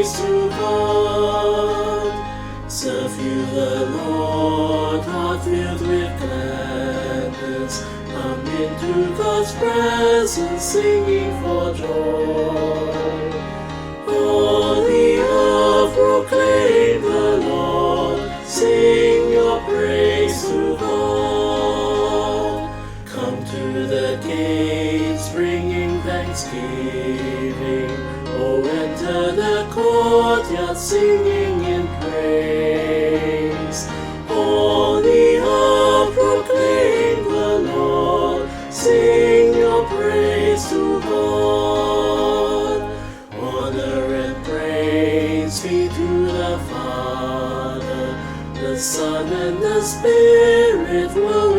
praise to God. Serve you the Lord, heart filled with gladness. Come into God's presence, singing for joy. All the earth proclaim the Lord, sing your praise to God. Come to the gates, bringing thanksgiving. Oh, enter the courtyard, singing in praise. All the earth proclaim the Lord, sing your praise to God. Honor and praise be to the Father, the Son, and the Spirit will